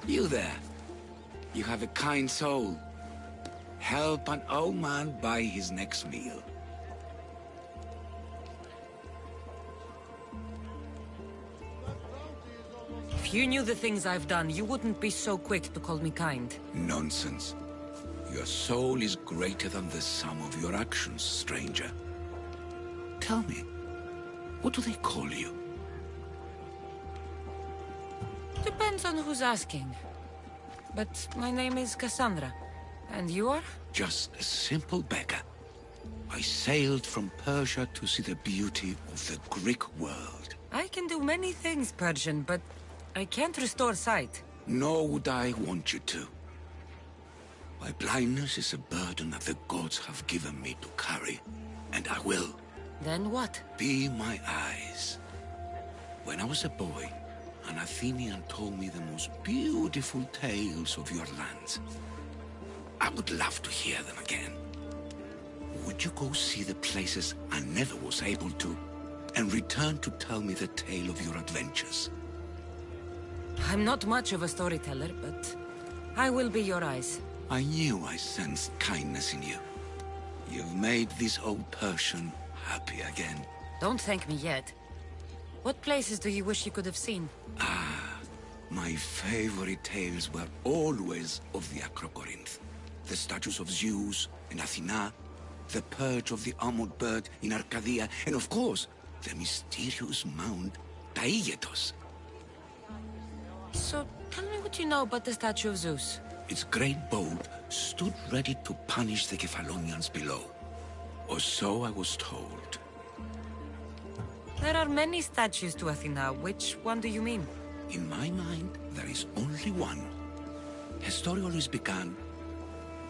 You there. You have a kind soul. Help an old man buy his next meal. If you knew the things I've done, you wouldn't be so quick to call me kind. Nonsense. Your soul is greater than the sum of your actions, stranger. Tell me, what do they call you? Depends on who's asking. But my name is Cassandra. And you are? Just a simple beggar. I sailed from Persia to see the beauty of the Greek world. I can do many things, Persian, but I can't restore sight. Nor would I want you to. My blindness is a burden that the gods have given me to carry, and I will. Then what? Be my eyes. When I was a boy, an Athenian told me the most beautiful tales of your lands. I would love to hear them again. Would you go see the places I never was able to, and return to tell me the tale of your adventures? I'm not much of a storyteller, but I will be your eyes. I knew I sensed kindness in you. You've made this old Persian happy again. Don't thank me yet. What places do you wish you could have seen? My favorite tales were always of the Acrocorinth. The statues of Zeus and Athena, the perch of the armored bird in Arcadia, and of course, the mysterious mound Taigetos. So, tell me what you know about the statue of Zeus. Its great boat stood ready to punish the Kephalonians below. Or so I was told. There are many statues to Athena. Which one do you mean? In my mind, there is only one. Her story always began.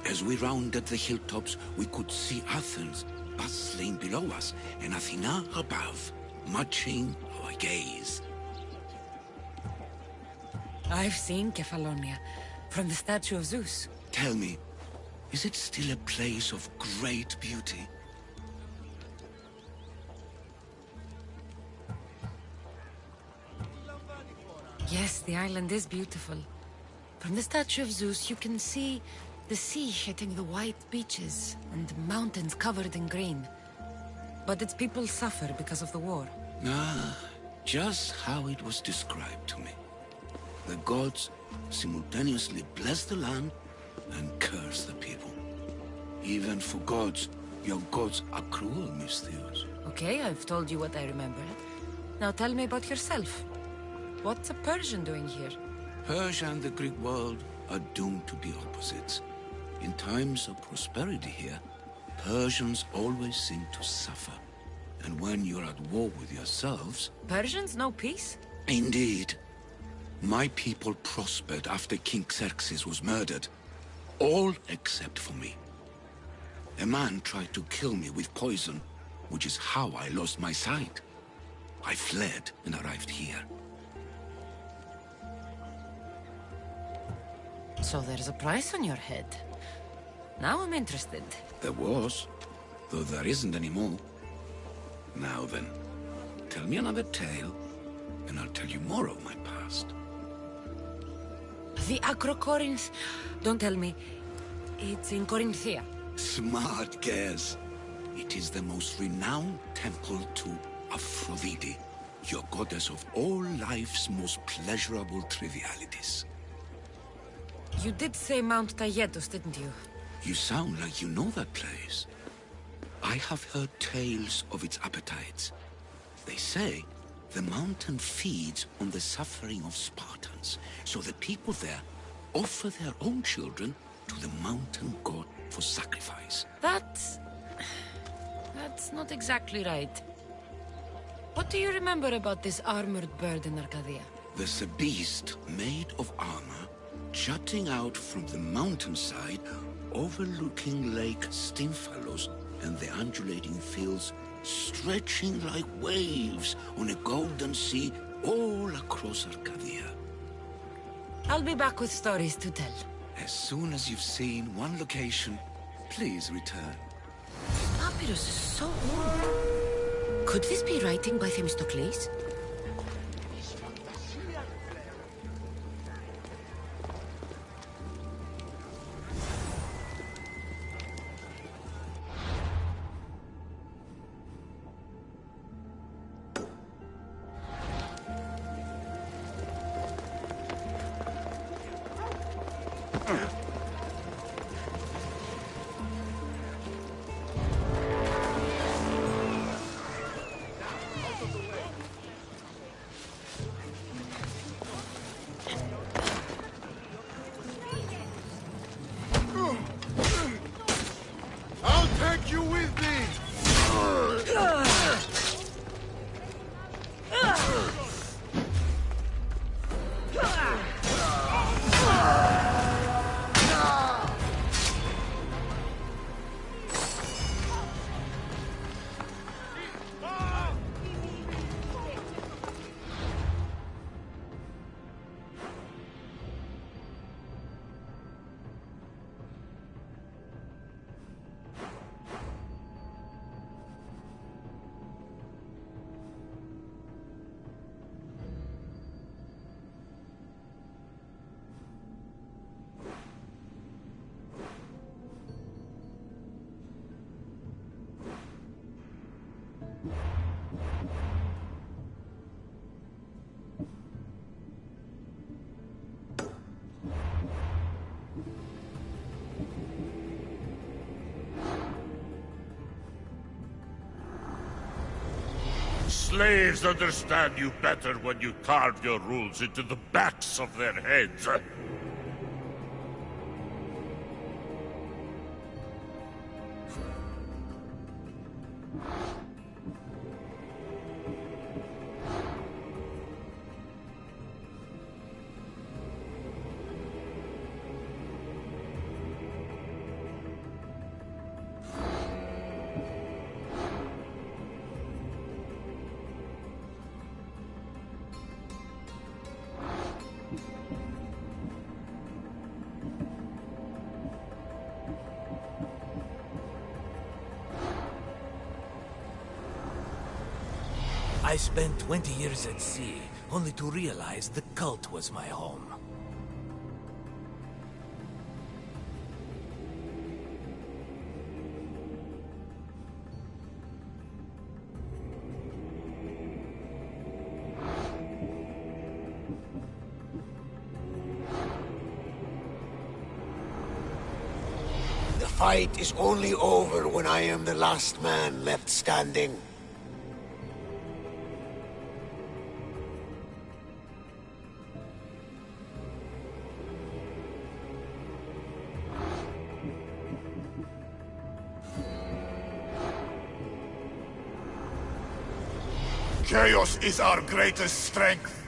As we rounded the hilltops, we could see Athens bustling below us, and Athena above, matching our gaze. I've seen Kephallonia, from the statue of Zeus. Tell me, is it still a place of great beauty? Yes, the island is beautiful. From the statue of Zeus, you can see the sea hitting the white beaches and mountains covered in green. But its people suffer because of the war. Just how it was described to me. The gods simultaneously bless the land and curse the people. Even for gods, your gods are cruel, Misthios. Okay, I've told you what I remember. Now tell me about yourself. What's a Persian doing here? Persia and the Greek world are doomed to be opposites. In times of prosperity here, Persians always seem to suffer. And when you're at war with yourselves... Persians know peace? Indeed. My people prospered after King Xerxes was murdered. All except for me. A man tried to kill me with poison, which is how I lost my sight. I fled and arrived here. So there's a price on your head. Now I'm interested. There was, though there isn't anymore. Now then, tell me another tale, and I'll tell you more of my past. The Acrocorinth. Don't tell me. It's in Corinthia. Smart guess. It is the most renowned temple to Aphrodite, your goddess of all life's most pleasurable trivialities. You did say Mount Taygetos, didn't you? You sound like you know that place. I have heard tales of its appetites. They say the mountain feeds on the suffering of Spartans, so the people there offer their own children to the mountain god for sacrifice. That's not exactly right. What do you remember about this armored bird in Arcadia? There's a beast made of armor jutting out from the mountainside, overlooking Lake Stymphalos and the undulating fields stretching like waves on a golden sea all across Arcadia. I'll be back with stories to tell. As soon as you've seen one location, please return. Papyrus is so old. Could this be writing by Themistocles? slaves understand you better when you carve your rules into the backs of their heads. I spent 20 years at sea, only to realize the cult was my home. The fight is only over when I am the last man left standing. Chaos is our greatest strength.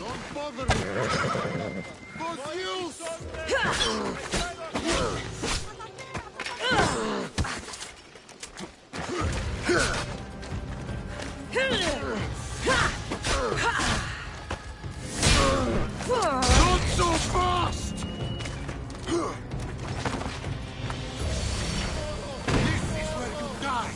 Don't bother me! Fosils! Not so fast! This is where you die!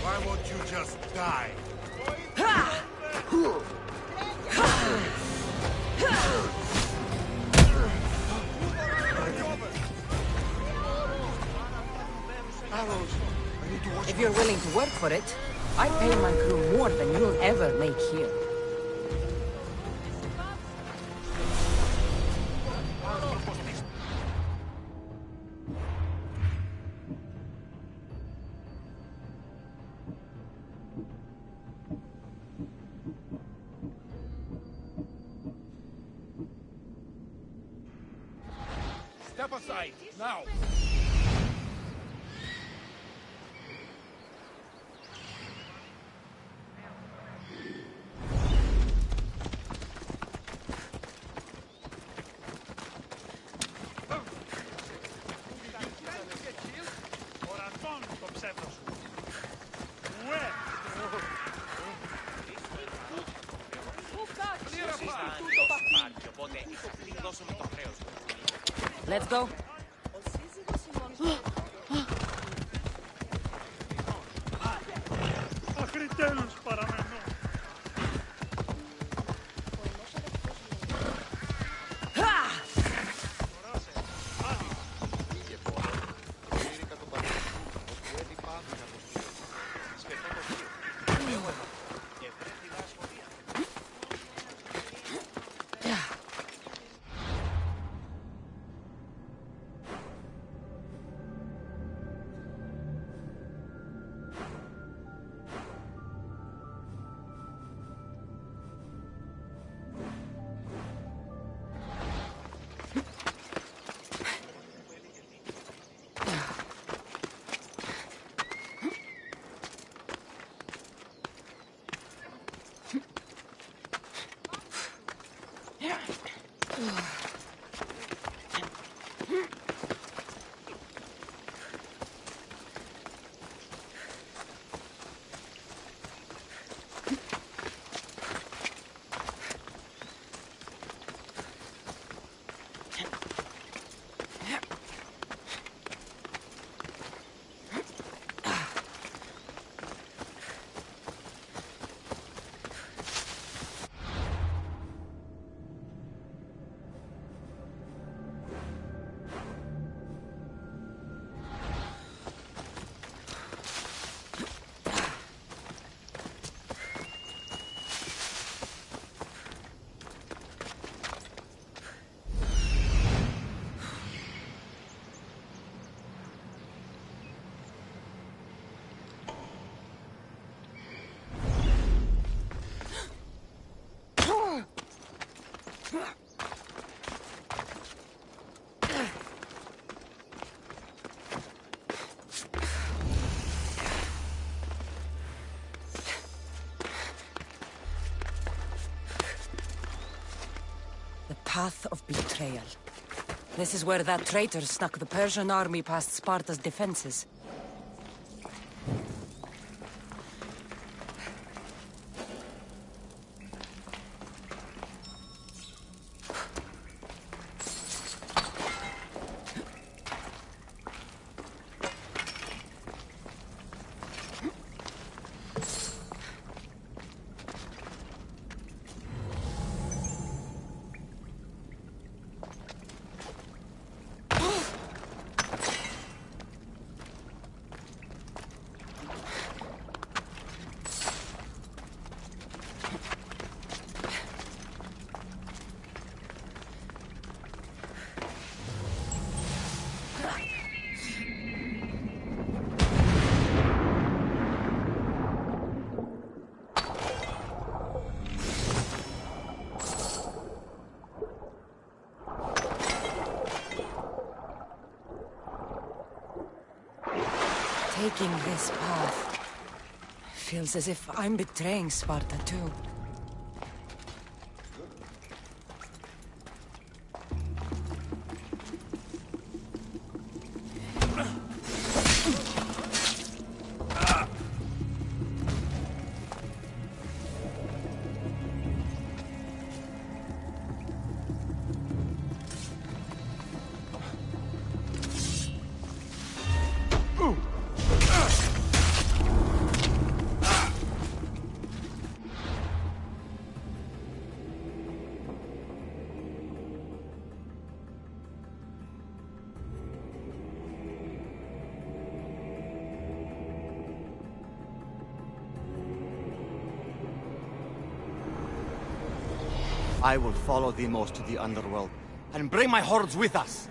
Why won't you just die? If you're willing to work for it, I pay my crew more than you'll ever make here. Step aside, now! Let's go. The path of betrayal. This is where that traitor snuck the Persian army past Sparta's defenses. Taking this path feels as if I'm betraying Sparta too. I will follow Deimos to the underworld, and bring my hordes with us!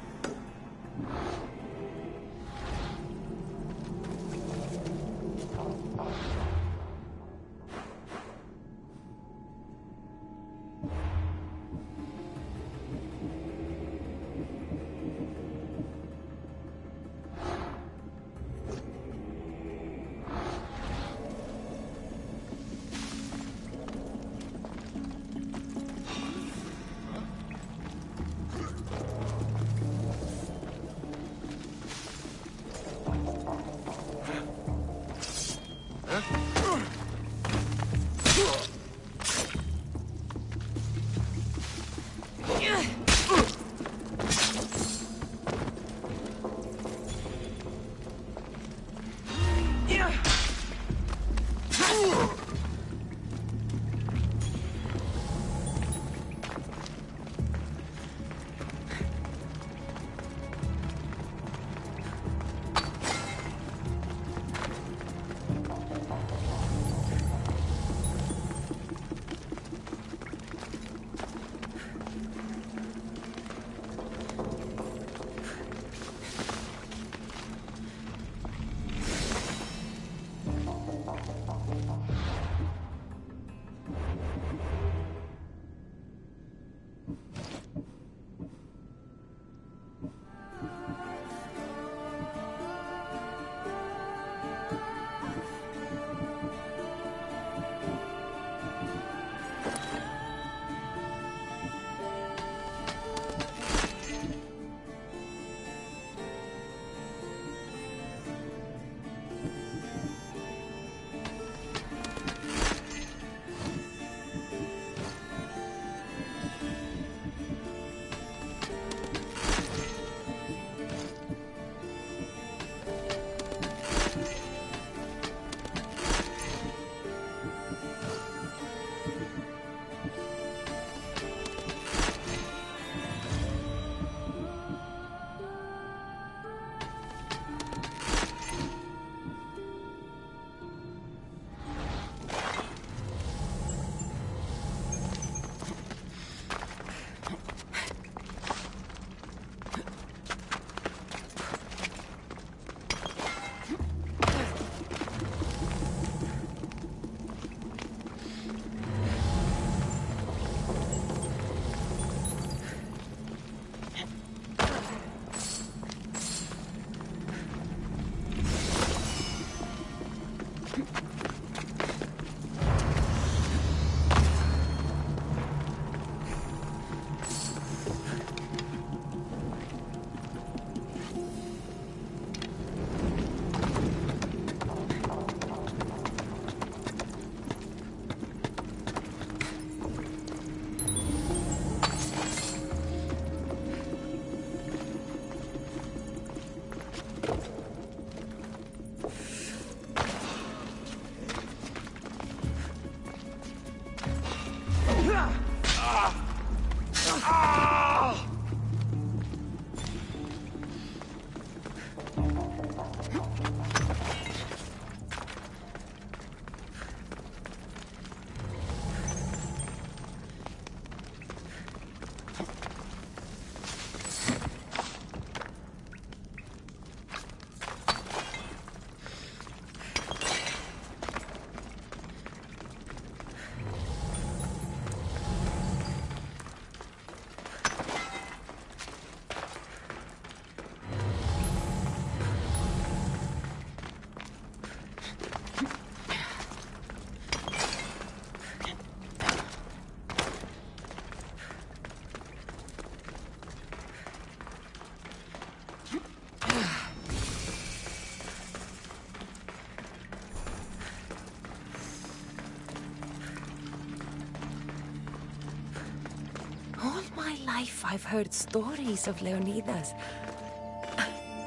life I've heard stories of Leonidas.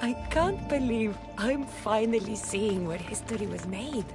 I can't believe I'm finally seeing where history was made.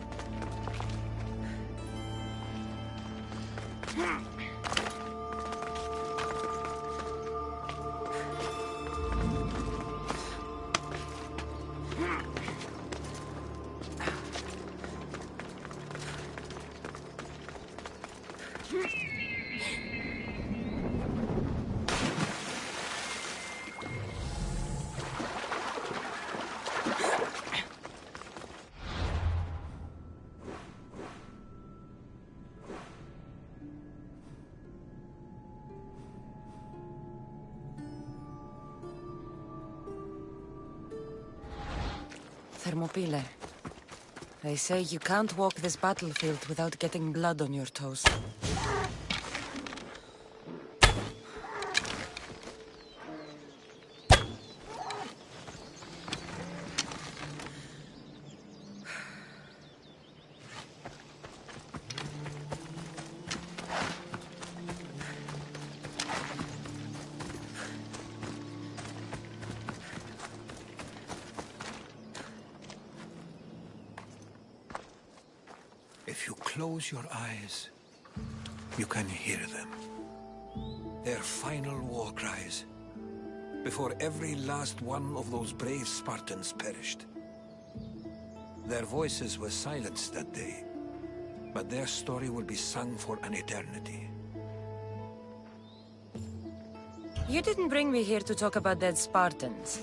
Thermopylae. They say you can't walk this battlefield without getting blood on your toes. If you close your eyes, you can hear them. Their final war cries, before every last one of those brave Spartans perished. Their voices were silenced that day, but their story will be sung for an eternity. You didn't bring me here to talk about dead Spartans.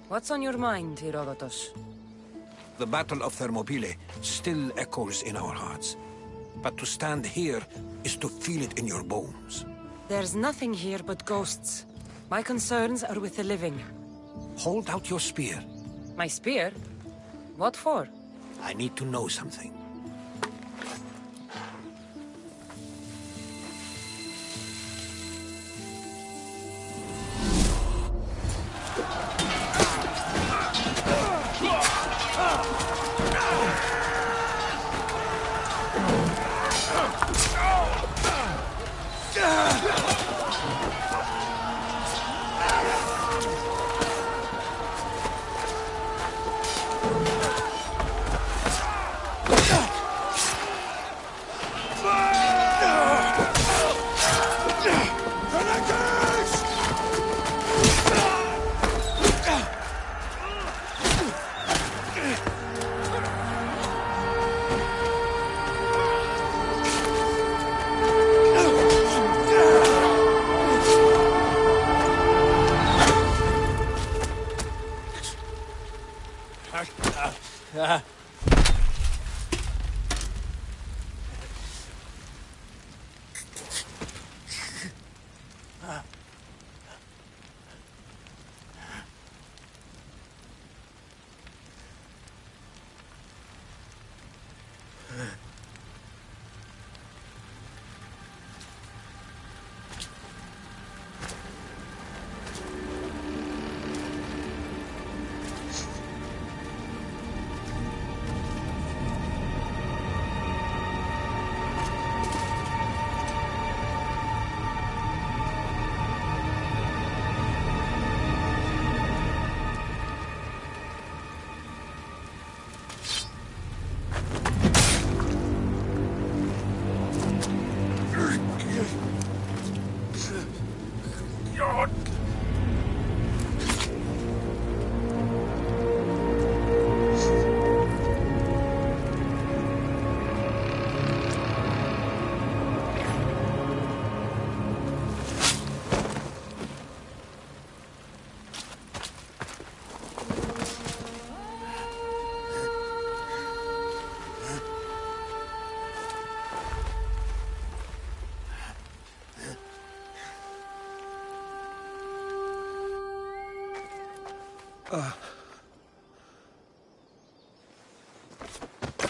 What's on your mind, Herodotus? The Battle of Thermopylae still echoes in our hearts. But to stand here is to feel it in your bones. There's nothing here but ghosts. My concerns are with the living. Hold out your spear. My spear? What for? I need to know something.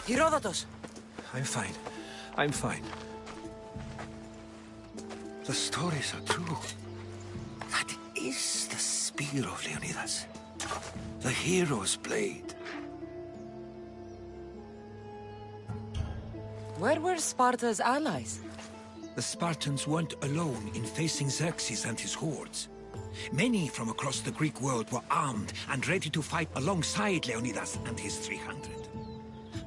Herodotus! I'm fine. I'm fine. The stories are true. That is the spear of Leonidas. The hero's blade. Where were Sparta's allies? The Spartans weren't alone in facing Xerxes and his hordes. Many from across the Greek world were armed and ready to fight alongside Leonidas and his 300.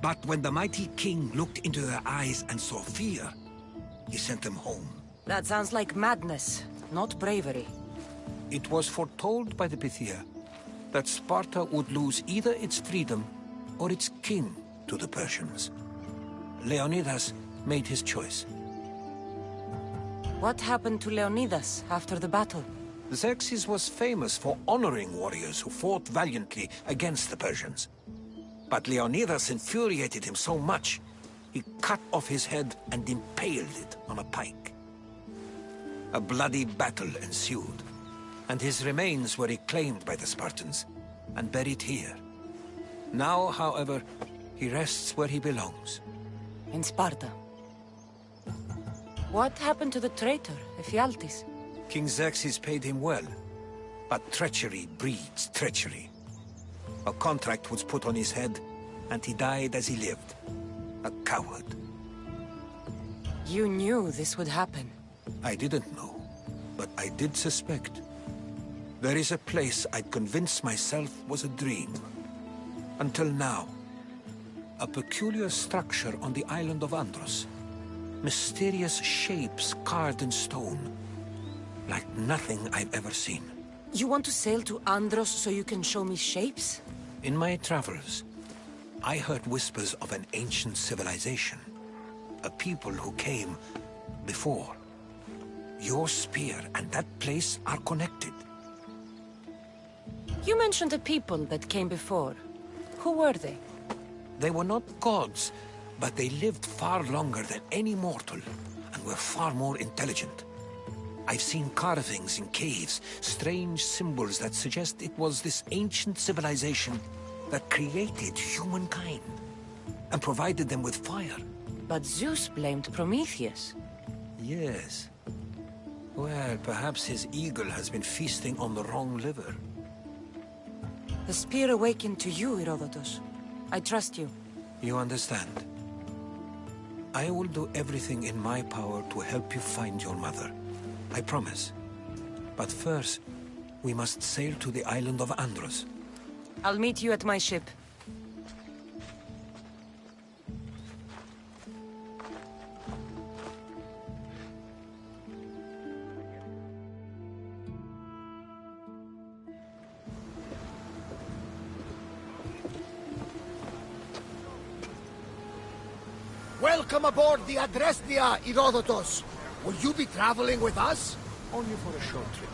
But when the mighty king looked into their eyes and saw fear, he sent them home. That sounds like madness, not bravery. It was foretold by the Pythia that Sparta would lose either its freedom or its king to the Persians. Leonidas made his choice. What happened to Leonidas after the battle? Xerxes was famous for honoring warriors who fought valiantly against the Persians. But Leonidas infuriated him so much, he cut off his head and impaled it on a pike. A bloody battle ensued, and his remains were reclaimed by the Spartans and buried here. Now, however, he rests where he belongs. In Sparta. What happened to the traitor, Ephialtes? King Xerxes paid him well, but treachery breeds treachery. A contract was put on his head, and he died as he lived. A coward. You knew this would happen. I didn't know, but I did suspect. There is a place I'd convinced myself was a dream. Until now. A peculiar structure on the island of Andros. Mysterious shapes carved in stone. Like nothing I've ever seen. You want to sail to Andros so you can show me shapes? In my travels, I heard whispers of an ancient civilization. A people who came before. Your spear and that place are connected. You mentioned a people that came before. Who were they? They were not gods, but they lived far longer than any mortal, and were far more intelligent. I've seen carvings in caves, strange symbols that suggest it was this ancient civilization that created humankind, and provided them with fire. But Zeus blamed Prometheus. Yes. Well, perhaps his eagle has been feasting on the wrong liver. The spear awakened to you, Herodotus. I trust you. You understand? I will do everything in my power to help you find your mother. I promise. But first, we must sail to the island of Andros. I'll meet you at my ship. Welcome aboard the Adrestia, Herodotus. Will you be traveling with us? Only for a short trip.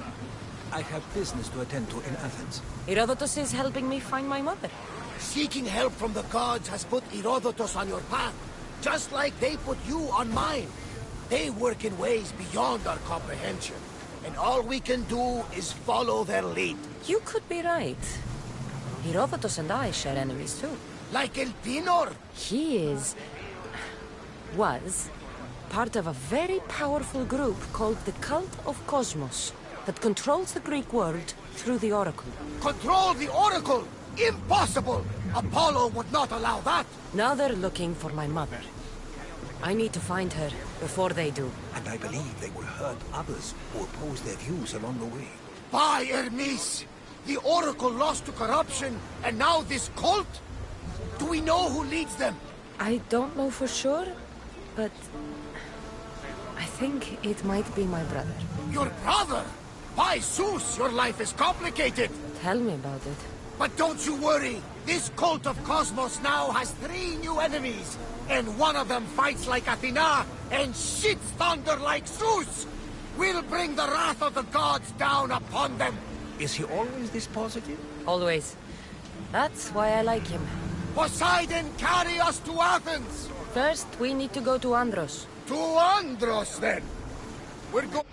I have business to attend to in Athens. Herodotus is helping me find my mother. Seeking help from the gods has put Herodotus on your path, just like they put you on mine. They work in ways beyond our comprehension, and all we can do is follow their lead. You could be right. Herodotus and I share enemies too. Like Elpinor? He was part of a very powerful group called the Cult of Cosmos that controls the Greek world through the Oracle. Control the Oracle? Impossible! Apollo would not allow that! Now they're looking for my mother. I need to find her before they do. And I believe they will hurt others who oppose their views along the way. By Hermes! The Oracle lost to corruption, and now this cult? Do we know who leads them? I don't know for sure, but I think it might be my brother. Your brother? By Zeus, your life is complicated! Tell me about it. But don't you worry! This cult of Cosmos now has 3 new enemies! And one of them fights like Athena and shits thunder like Zeus! We'll bring the wrath of the gods down upon them! Is he always this positive? Always. That's why I like him. Poseidon, carry us to Athens! First, we need to go to Andros. To Andros, then! We're going...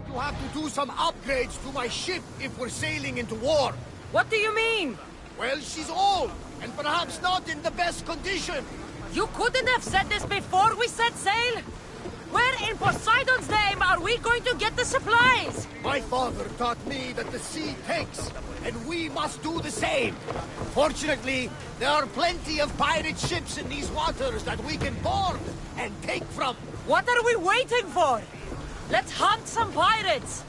to have to do some upgrades to my ship if we're sailing into war. What do you mean? Well, she's old, and perhaps not in the best condition. You couldn't have said this before we set sail? Where in Poseidon's name are we going to get the supplies? My father taught me that the sea takes, and we must do the same. Fortunately, there are plenty of pirate ships in these waters that we can board and take from. What are we waiting for? Let's hunt some pirates!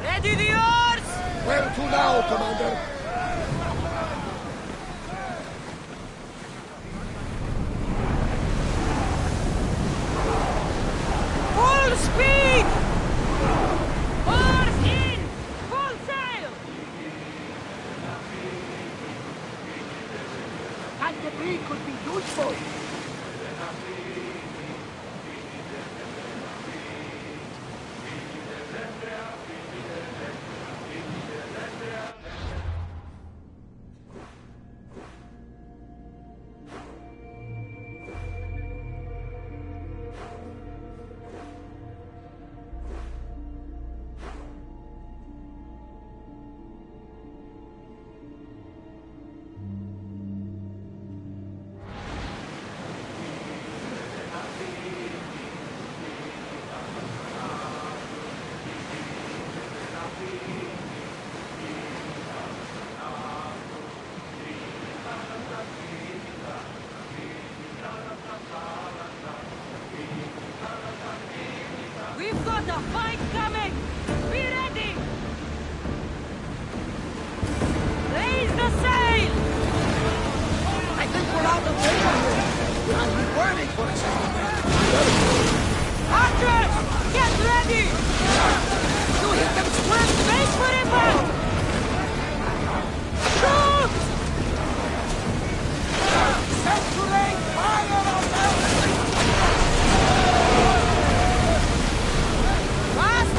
Ready the oars! Where to now, Commander? Full speed! Oars in! Full sail! That debris could be useful. We've got a fight coming! Be ready! Raise the sail! I think we're out of danger here. We'll be burning for a second. Archers! Get ready! You hit them square space for impact! Shoot! Set to rain fire on them! Fast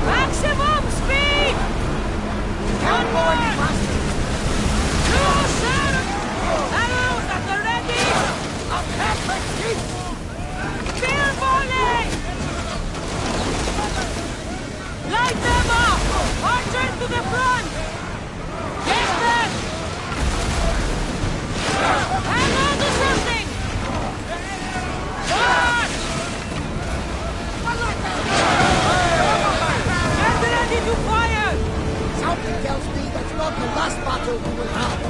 Maximum speed! Can't go any faster! Arrows at the ready! A perfect hit! Spear volley! Light them up! Archers to the front! Get them! Hang on to something! Charge! Get ready to fire! Something tells me that's not the last battle we will have.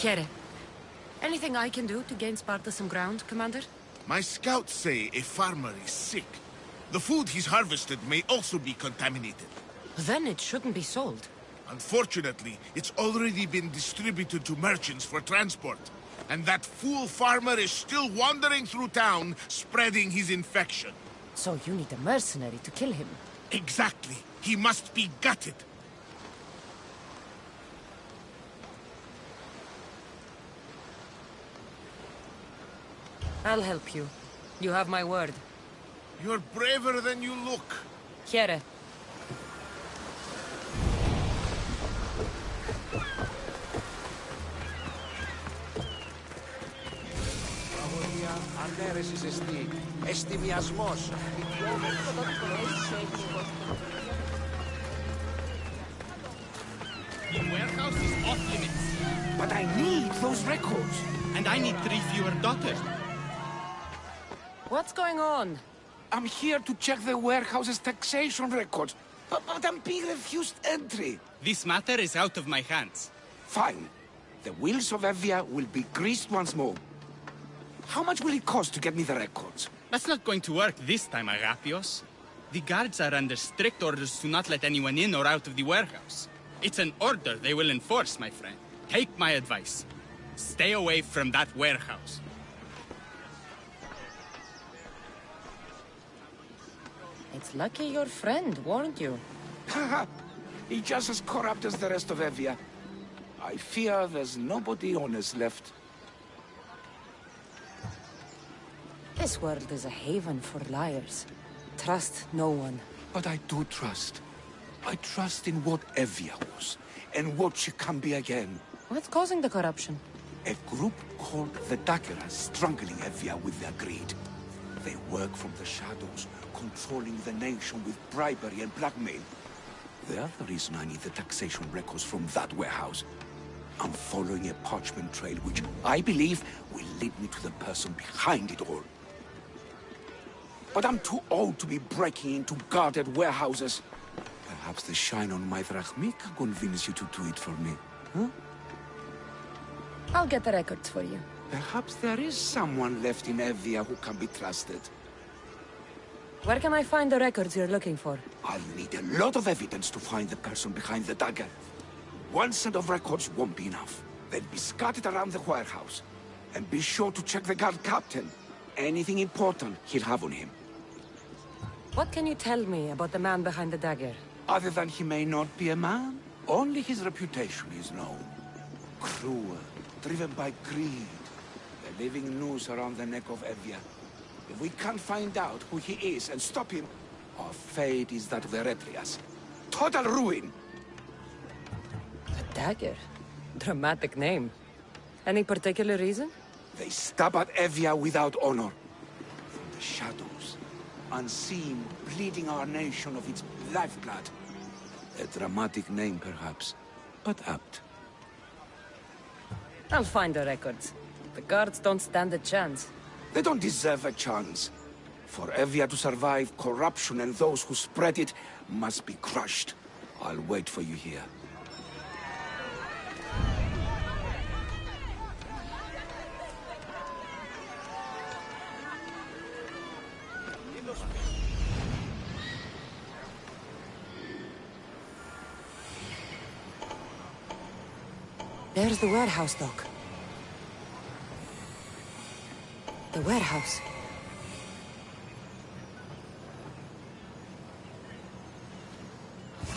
Kere, anything I can do to gain Sparta some ground, Commander? My scouts say a farmer is sick. The food he's harvested may also be contaminated. Then it shouldn't be sold. Unfortunately, it's already been distributed to merchants for transport. And that fool farmer is still wandering through town, spreading his infection. So you need a mercenary to kill him. Exactly. He must be gutted. I'll help you. You have my word. You're braver than you look. Kere. The warehouse is off limits. But I need those records. And I need 3 fewer daughters. What's going on? I'm here to check the warehouse's taxation records, but I'm being refused entry. This matter is out of my hands. Fine. The wheels of Evia will be greased once more. How much will it cost to get me the records? That's not going to work this time, Agapios. The guards are under strict orders to not let anyone in or out of the warehouse. It's an order they will enforce, my friend. Take my advice. Stay away from that warehouse. It's lucky your friend warned you. Haha! He's just as corrupt as the rest of Evia. I fear there's nobody honest left. This world is a haven for liars. Trust no one. But I do trust. I trust in what Evia was, and what she can be again. What's causing the corruption? A group called the Daggeras strangling Evia with their greed. They work from the shadows, controlling the nation with bribery and blackmail. The other reason I need the taxation records from that warehouse. I'm following a parchment trail which I believe will lead me to the person behind it all. But I'm too old to be breaking into guarded warehouses. Perhaps the shine on my drachmi can convince you to do it for me, huh? I'll get the records for you. Perhaps there is someone left in Evia who can be trusted. Where can I find the records you're looking for? I'll need a lot of evidence to find the person behind the dagger. One set of records won't be enough. They'll be scattered around the warehouse. And be sure to check the guard captain. Anything important he'll have on him. What can you tell me about the man behind the dagger? Other than he may not be a man, only his reputation is known. Cruel, driven by greed. The living noose around the neck of Evia. If we can't find out who he is and stop him, our fate is that of the Retrias. Total ruin! A dagger? Dramatic name. Any particular reason? They stab at Evia without honor. From the shadows, unseen, bleeding our nation of its lifeblood. A dramatic name, perhaps, but apt. I'll find the records. The guards don't stand a chance. They don't deserve a chance. For Evia to survive, corruption and those who spread it must be crushed. I'll wait for you here. There's the warehouse, Doc. The warehouse.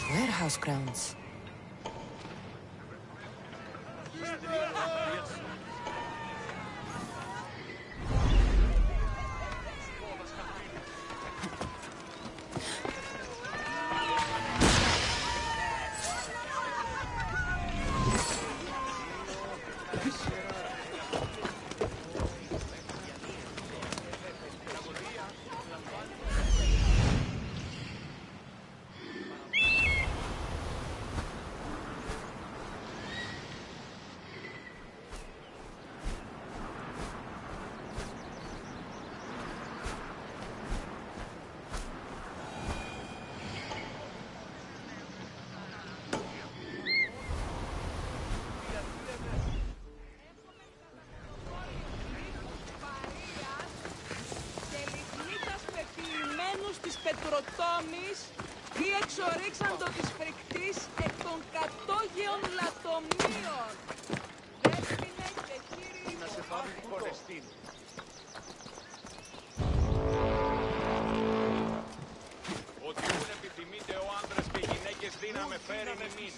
Warehouse grounds. Στρωτόμης ή εξορίξαντο της φρικτής εκ των κατόγειων λατομείων. Δέσποινε και κύριοι να σε πάμε χωρεστήν. Ότι ούν επιθυμείτε ο άντρας και οι γυναίκες δύναμε φέρει εμείς.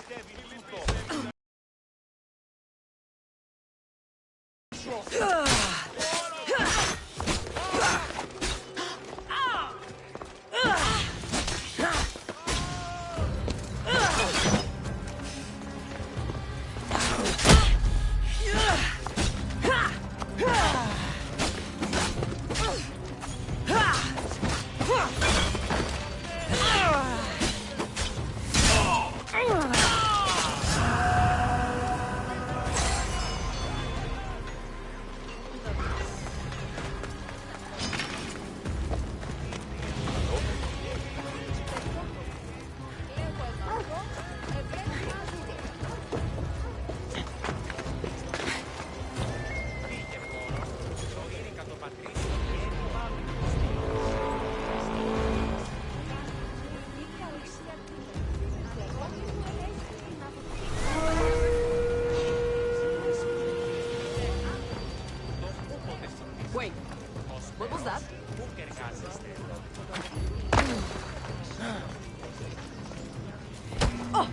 Wait, what was that? Oh!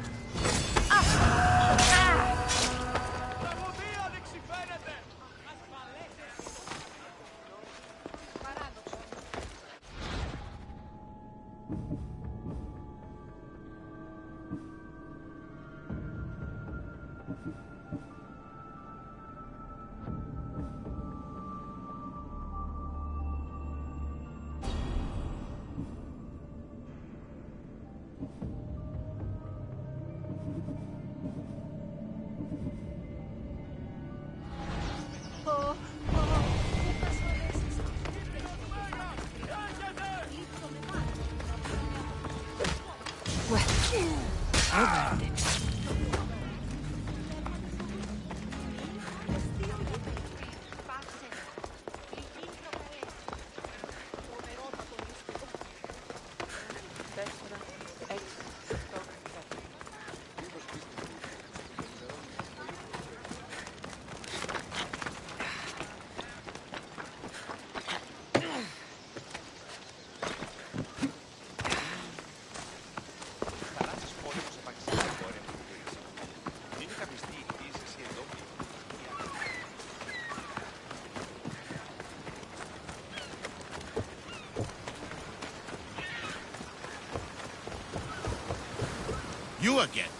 You again?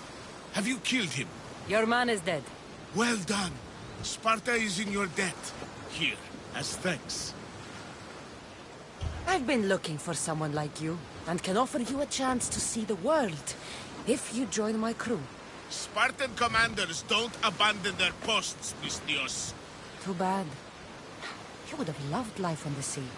Have you killed him? Your man is dead. Well done. Sparta is in your debt. Here, as thanks. I've been looking for someone like you, and can offer you a chance to see the world, if you join my crew. Spartan commanders don't abandon their posts, Misthios. Too bad. You would have loved life on the sea.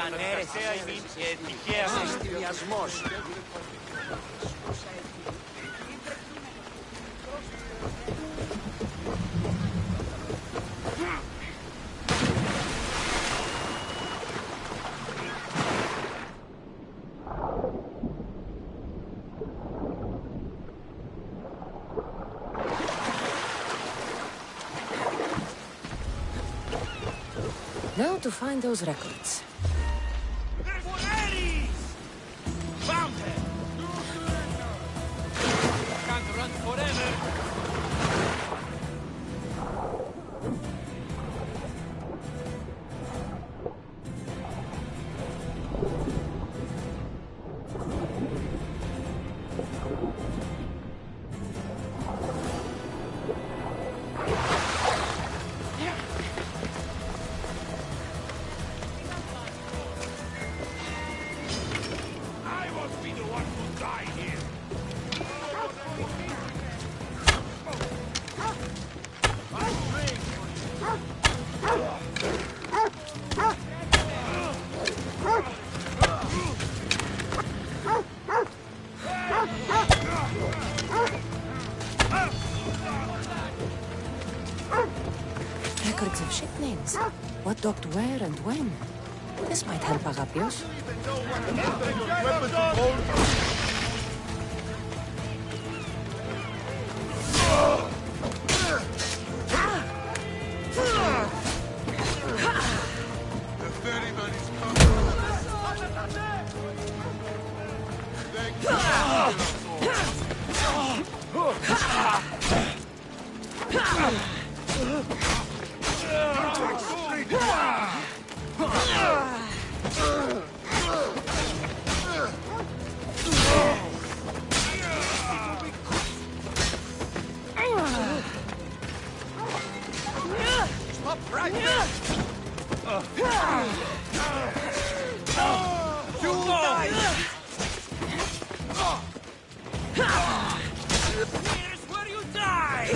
ανέρεση και τυχαίος εστιασμός. Now to find those records. Found her! Can't run forever! Records of ship names. What docked where and when. This might help Agapios. Here's where you die!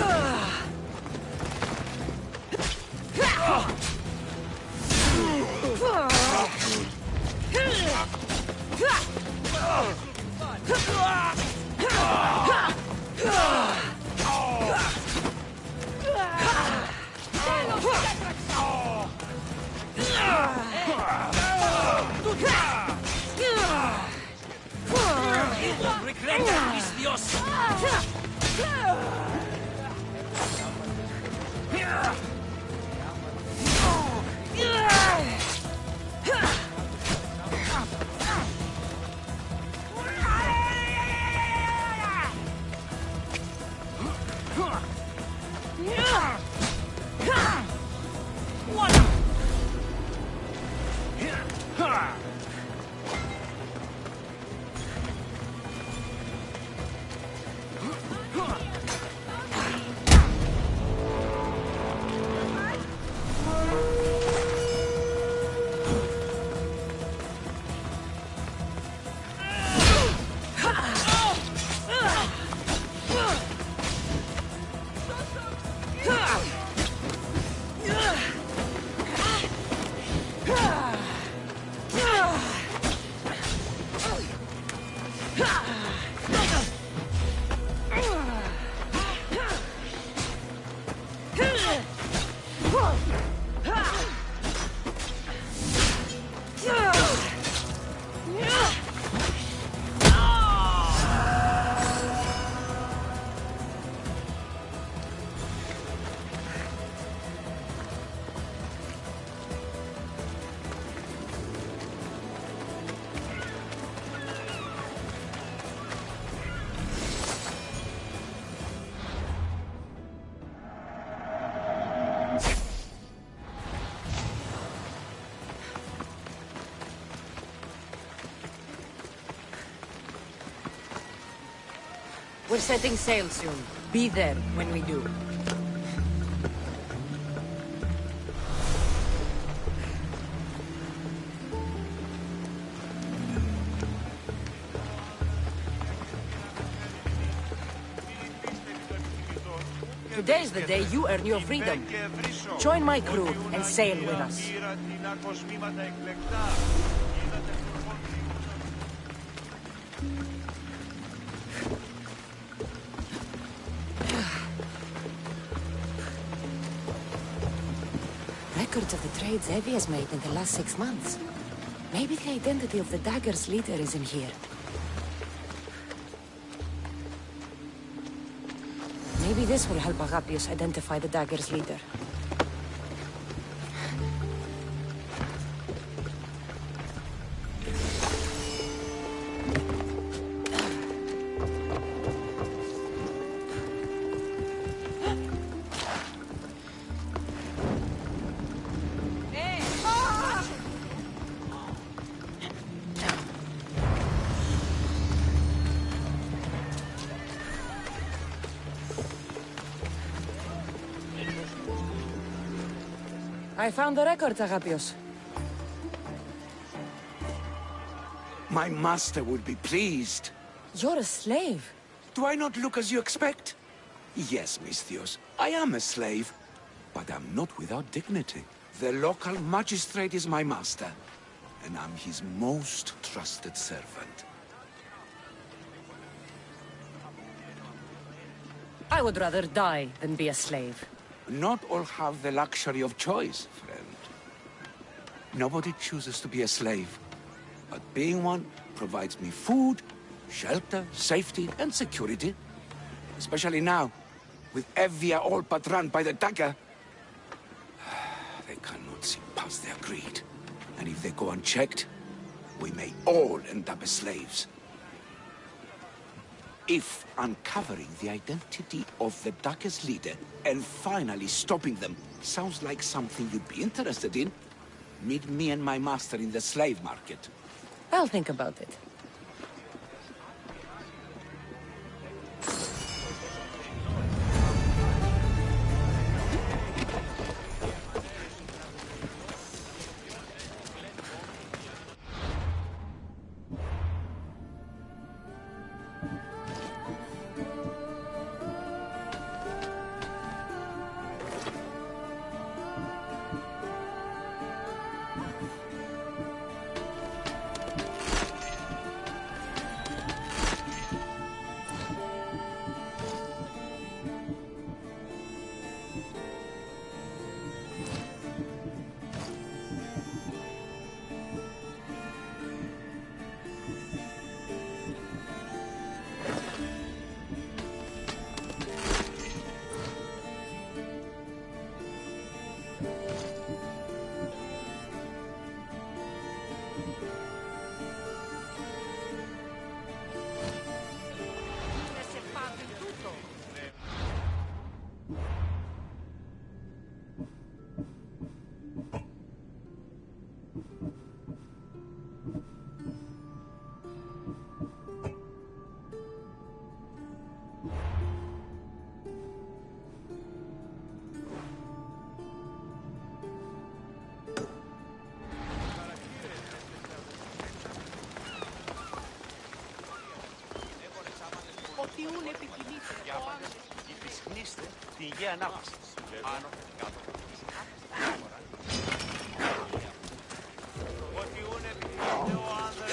We're setting sail soon. Be there when we do. The Today's the day you earn your freedom. Join my crew and sail with us. Records of the trades Evie has made in the last 6 months. Maybe the identity of the dagger's leader is in here. Maybe this will help Agapios identify the dagger's leader. I found the records, Agapios. My master would be pleased. You're a slave. Do I not look as you expect? Yes, Misthios, I am a slave, but I'm not without dignity. The local magistrate is my master, and I'm his most trusted servant. I would rather die than be a slave. Not all have the luxury of choice, friend. Nobody chooses to be a slave, but being one provides me food, shelter, safety, and security. Especially now, with Evia all but run by the dagger. They cannot see past their greed. And if they go unchecked, we may all end up as slaves. If uncovering the identity of the dagger's leader and finally stopping them sounds like something you'd be interested in, meet me and my master in the slave market. I'll think about it. Την υγεία ανάπτυξη. Άνω, κάτω. Ό,τι ούνε επιθυμείται ο άνδρας.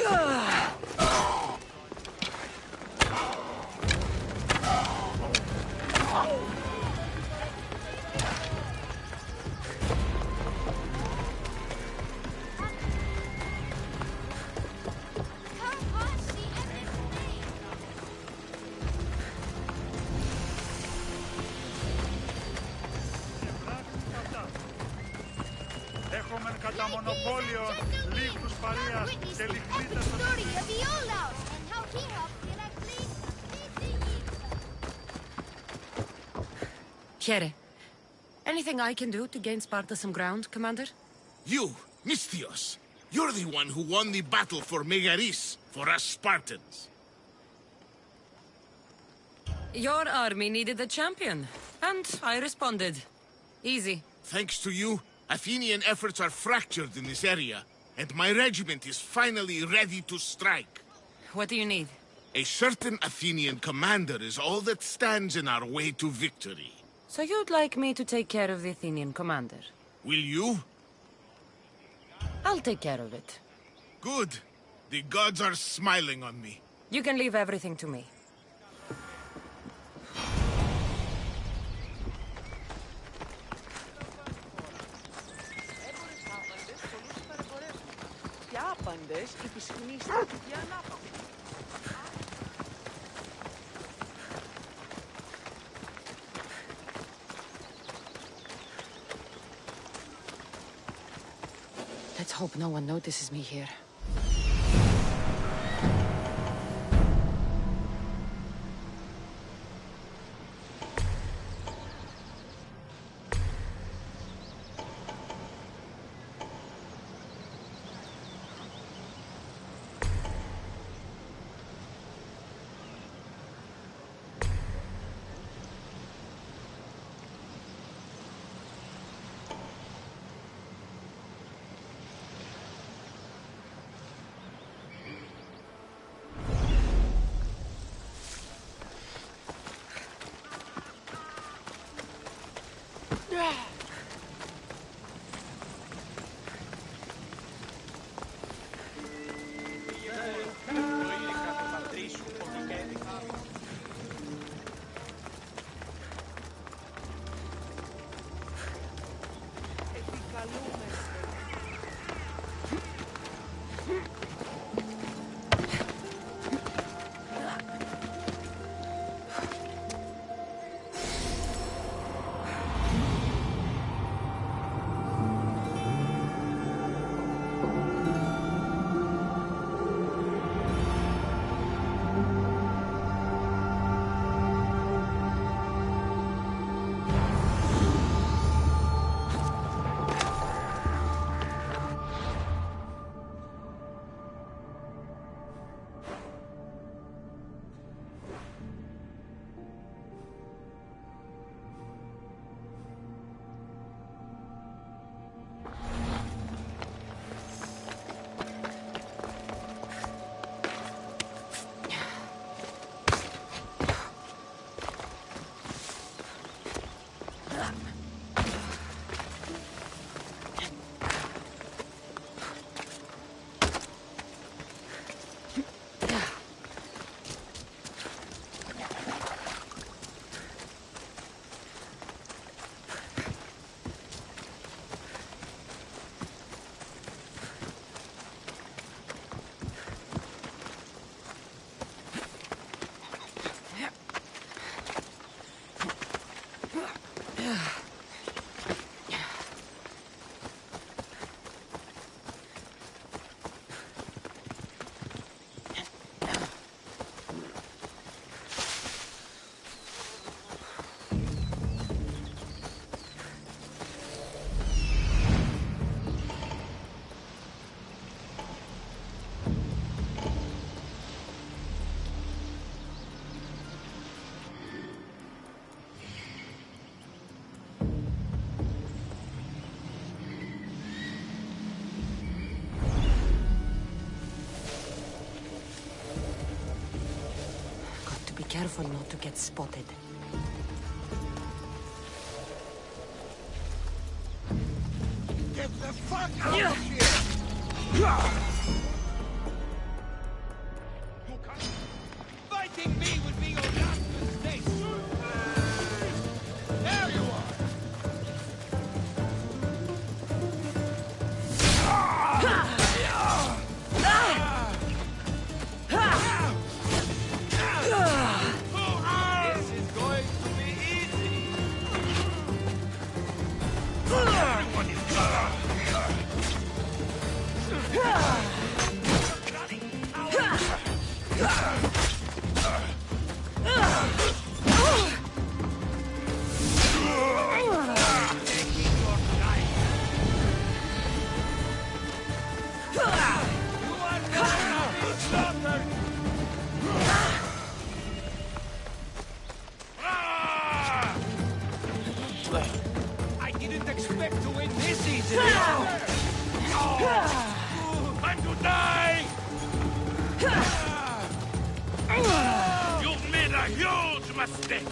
Έχουμε κατά μονοπόλιο λίγους παρείας και λιχνίτες. Here. Anything I can do to gain Sparta some ground, Commander? You, Misthios. You're the one who won the battle for Megaris, for us Spartans. Your army needed a champion, and I responded. Easy. Thanks to you, Athenian efforts are fractured in this area, and my regiment is finally ready to strike. What do you need? A certain Athenian commander is all that stands in our way to victory. So you'd like me to take care of the Athenian commander? Will you? I'll take care of it. Good. The gods are smiling on me. You can leave everything to me. Let's hope no one notices me here. Careful not to get spotted. Get the fuck out of here! Fighting me would be your last mistake! There you are! Time to die! You've made a huge mistake!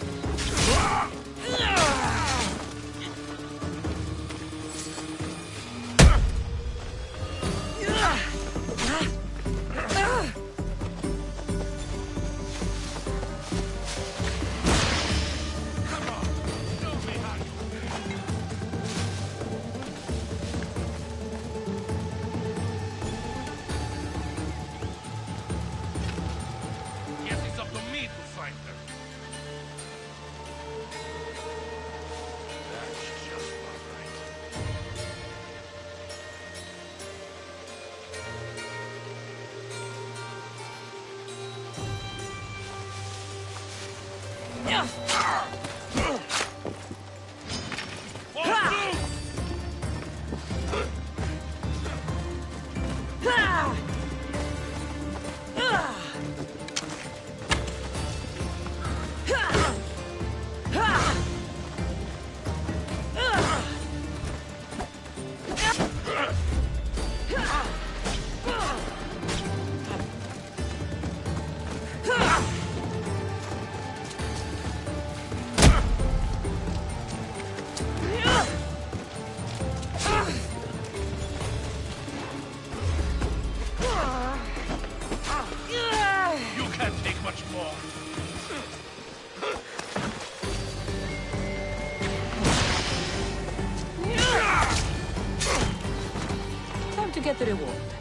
You can't take much more. Time to get the reward.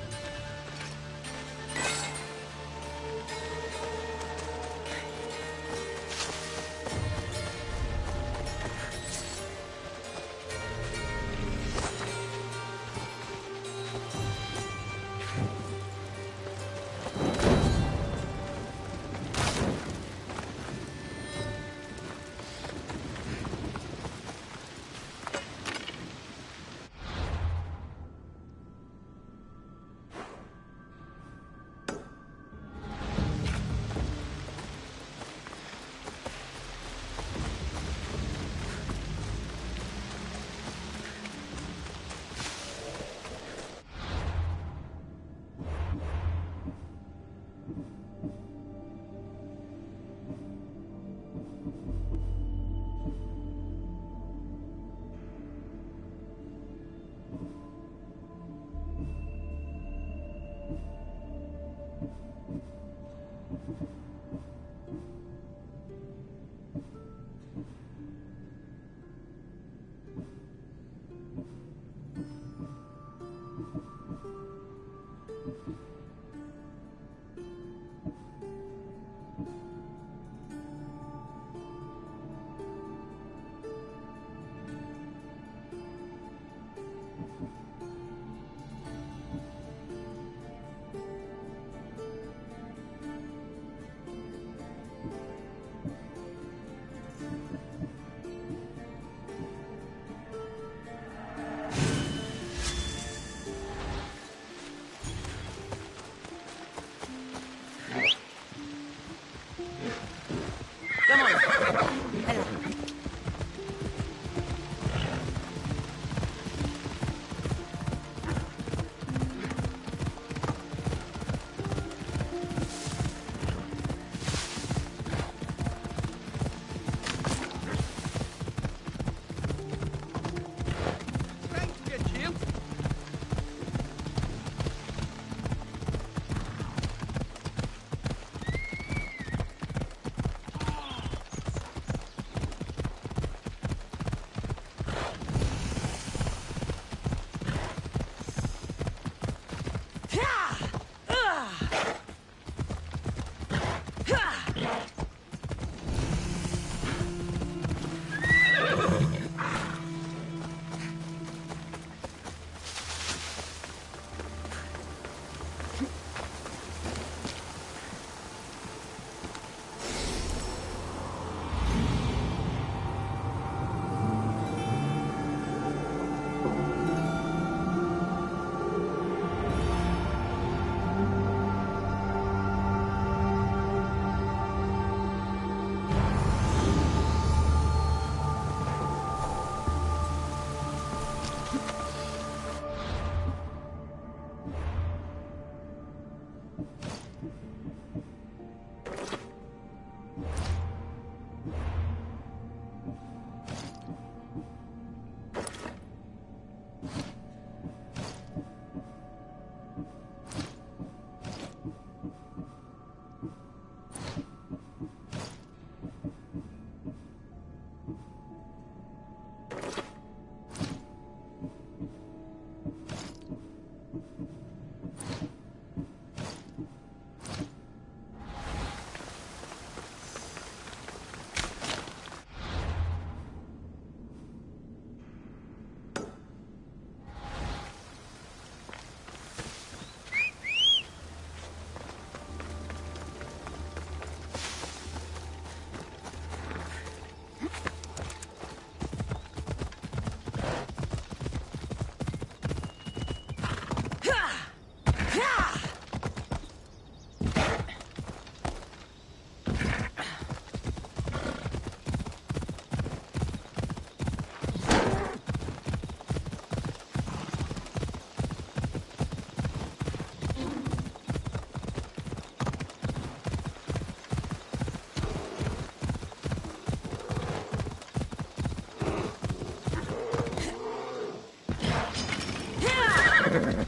I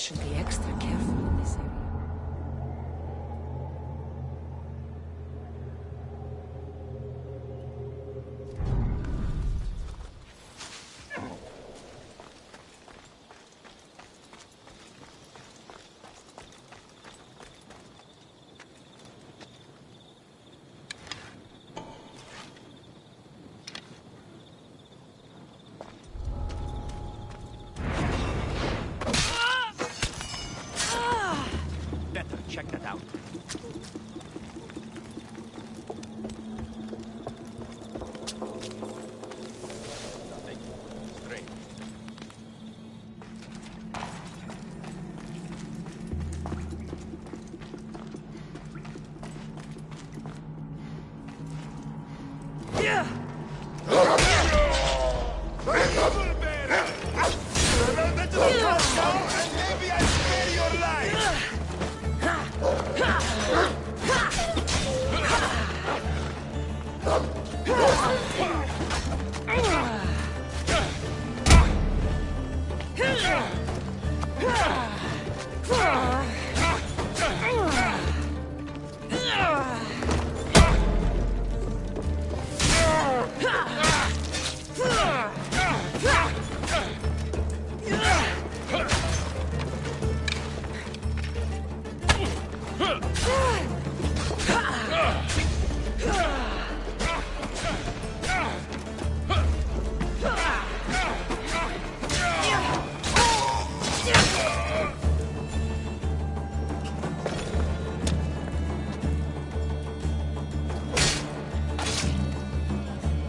should be extra careful in this area. Check that out. Great. Yeah!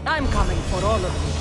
I'm coming for all of you.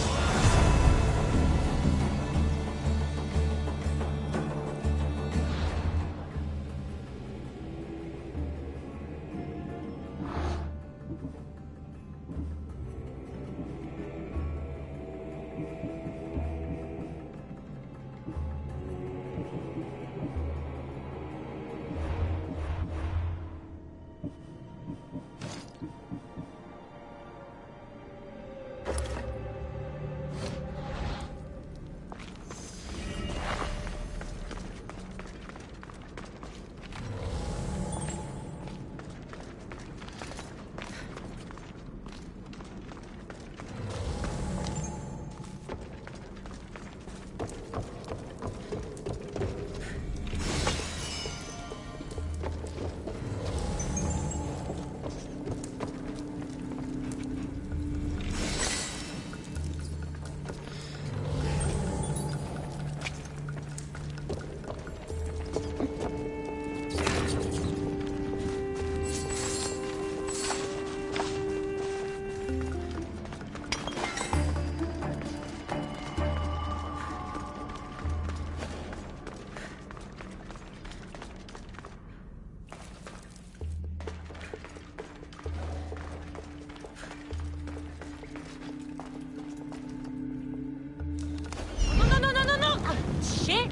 Shit!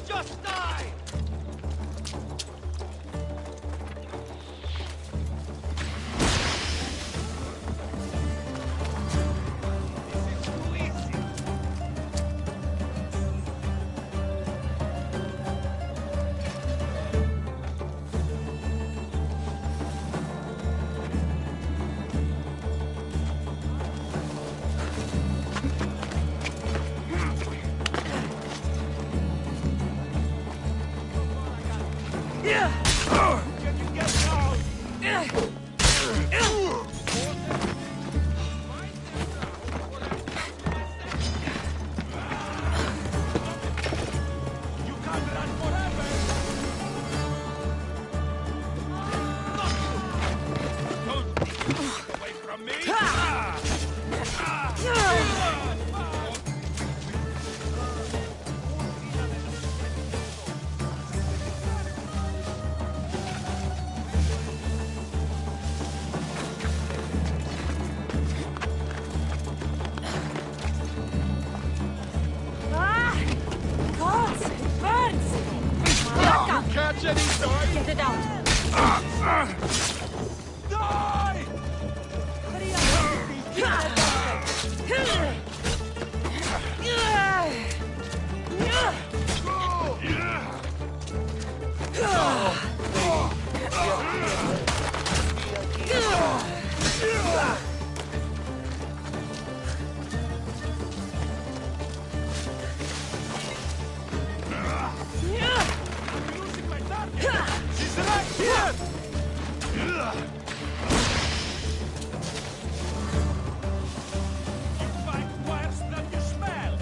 Just die! Get it out! Die! She's right here! You fight worse than you smell!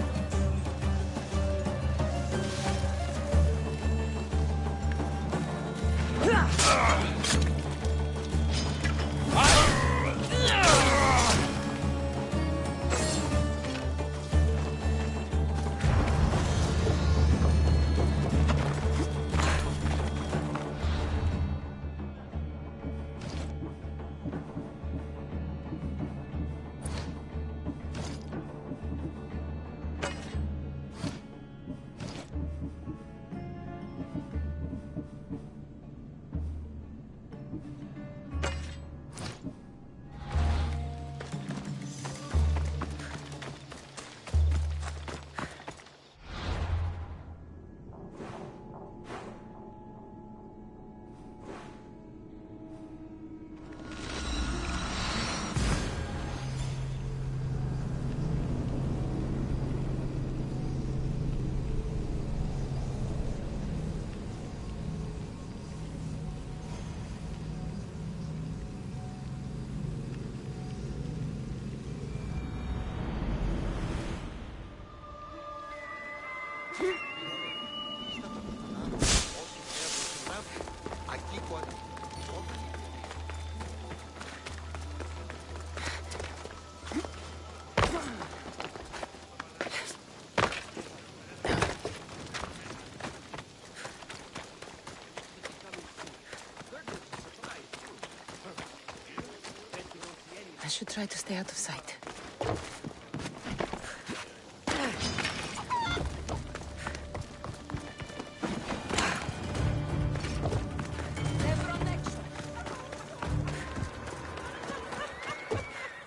I should try to stay out of sight.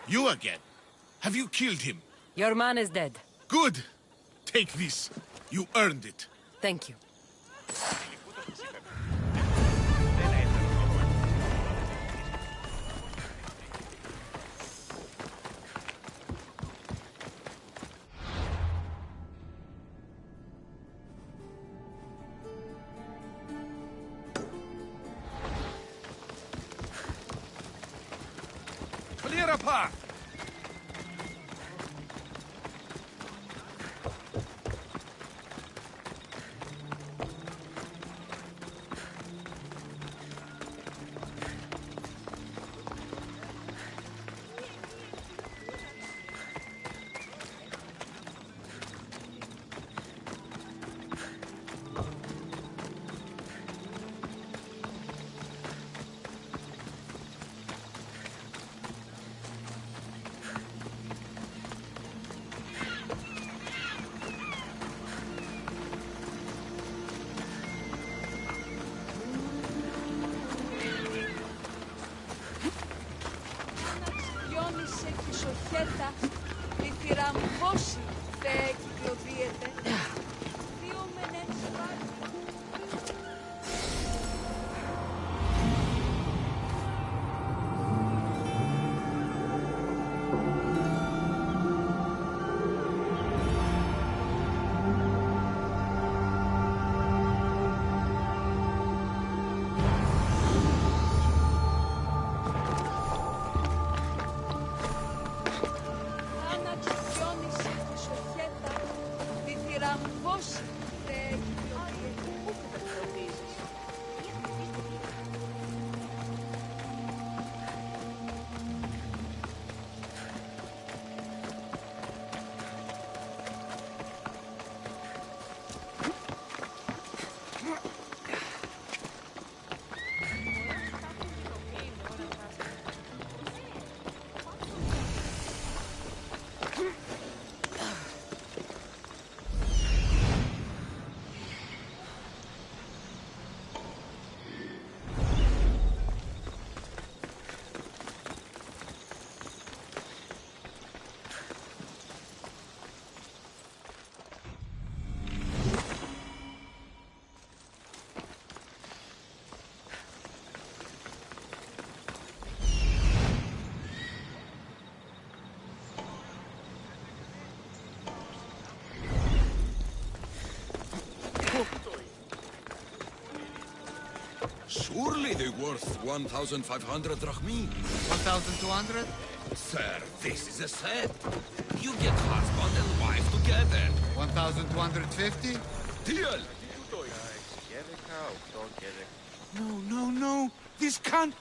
You again? Have you killed him? Your man is dead. Good. Take this. You earned it. Thank you. Clear a path. they worth 1,500 drachmi? 1,200? Sir, this is a set. You get husband and wife together. 1,250? Deal! No. This can't...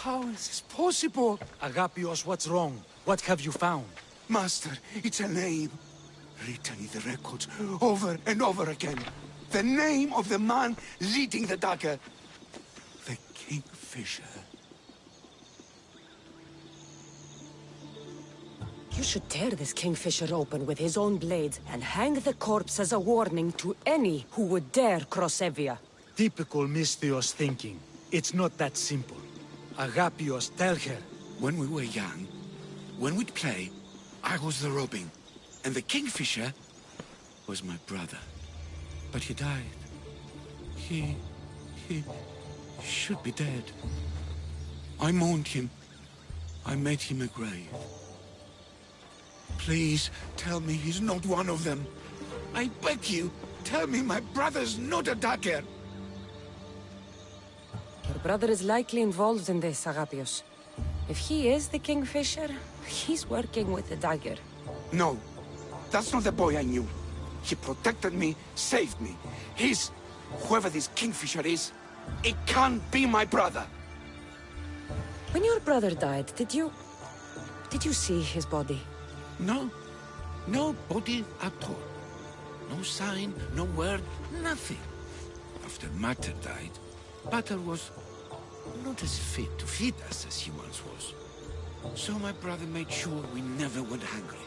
How is this possible? Agapios, what's wrong? What have you found? Master, it's a name. Written in the records over and over again. The name of the man leading the dagger. The Kingfisher. You should tear this Kingfisher open with his own blade and hang the corpse as a warning to any who would dare cross Evia. Typical Misthios thinking. It's not that simple. Agapios, tell her. When we were young, when we'd play, I was the Robin, and the Kingfisher was my brother. But he died. He should be dead. I mourned him. I made him a grave. Please, tell me he's not one of them. I beg you, tell me my brother's not a dagger. Your brother is likely involved in this, Agapios. If he is the Kingfisher, he's working with the dagger. No, that's not the boy I knew. He protected me, saved me. He's... whoever this Kingfisher is, it can't be my brother. When your brother died, did you see his body? No. No body at all. No sign, no word, nothing. After Mater died, Pater was not as fit to feed us as he once was. So my brother made sure we never went hungry.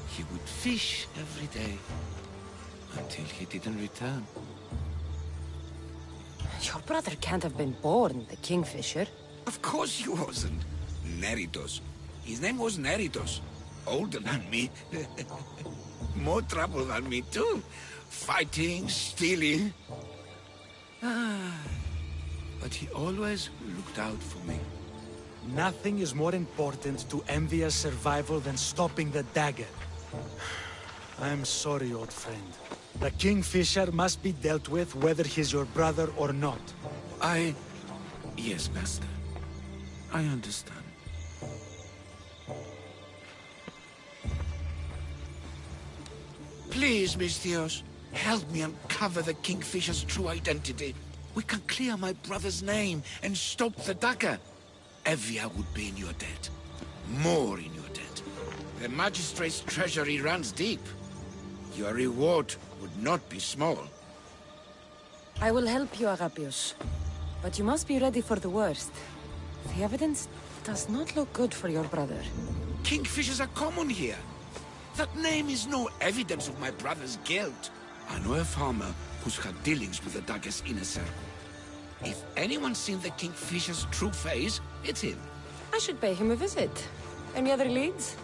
He would fish every day, until he didn't return. Your brother can't have been born the Kingfisher. Of course he wasn't. Neritos. His name was Neritos. Older than me. More trouble than me, too. Fighting, stealing. But he always looked out for me. Nothing is more important to Envia's survival than stopping the dagger. I'm sorry, old friend. The Kingfisher must be dealt with whether he's your brother or not. Yes, Master. I understand. Please, Misthios, help me uncover the Kingfisher's true identity. We can clear my brother's name and stop the dagger. Evia would be in your debt. More in your debt. The Magistrate's treasury runs deep. Your reward would not be small. I will help you, Agapios. But you must be ready for the worst. The evidence does not look good for your brother. Kingfishers are common here. That name is no evidence of my brother's guilt. I know a farmer who's had dealings with the dagger's inner circle. If anyone's seen the Kingfisher's true face, it's him. I should pay him a visit. Any other leads?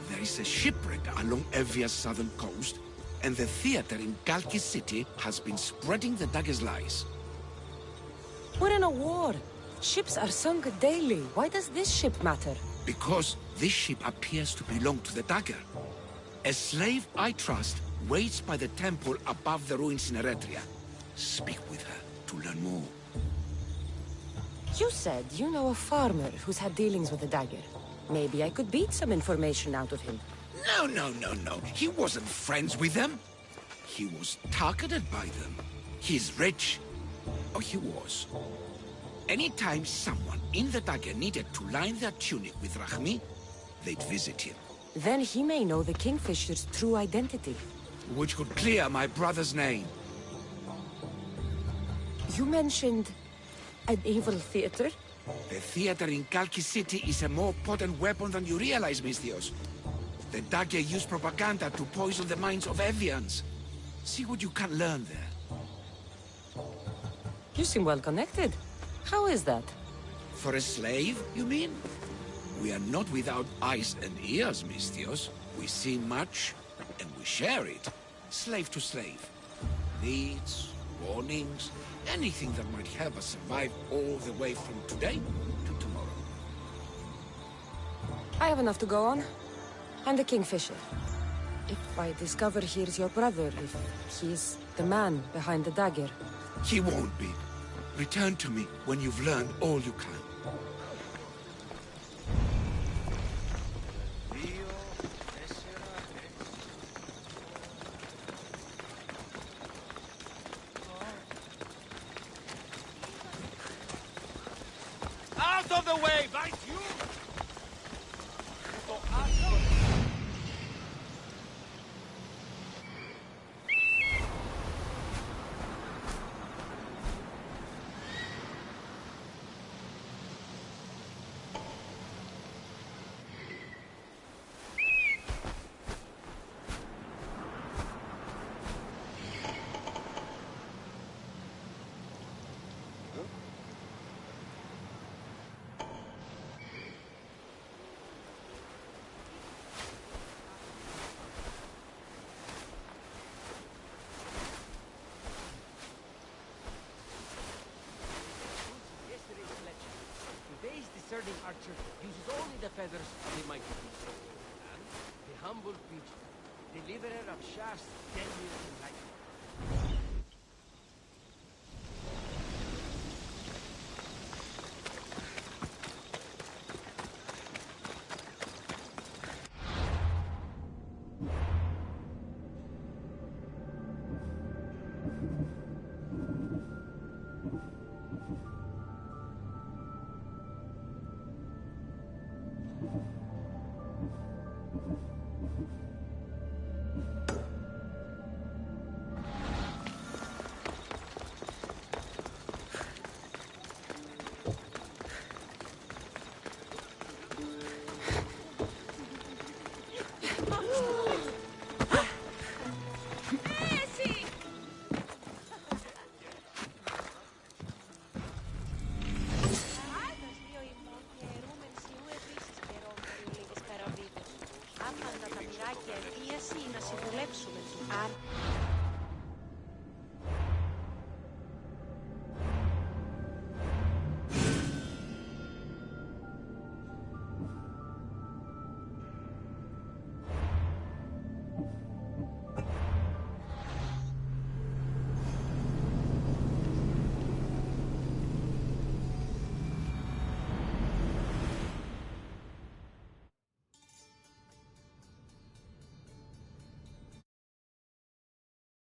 There is a shipwreck along Evia's southern coast, and the theater in Kalki City has been spreading the dagger's lies. We're in a war. Ships are sunk daily. Why does this ship matter? Because this ship appears to belong to the dagger. A slave I trust waits by the temple above the ruins in Eretria. Speak with her to learn more. You said you know a farmer who's had dealings with the dagger. Maybe I could beat some information out of him. No. He wasn't friends with them. He was targeted by them. He's rich. Oh, he was. Anytime someone in the dagger needed to line their tunic with Rahmi, they'd visit him. Then he may know the Kingfisher's true identity. Which could clear my brother's name. You mentioned an evil theater? The theater in Kalki City is a more potent weapon than you realize, Misthios. The dagger used propaganda to poison the minds of Evians. See what you can learn there. You seem well connected. How is that? For a slave, you mean? We are not without eyes and ears, Misthios. We see much, and we share it. Slave to slave. Needs, warnings, anything that might help us survive all the way from today to tomorrow. I have enough to go on. I'm the Kingfisher. If I discover he's your brother, if he's the man behind the dagger... He won't be. Return to me when you've learned all you can. Out of the way, right you! Today's discerning archer uses only the feathers of the mighty beast. And the humble creature, deliverer of shafts deadlier than lightning.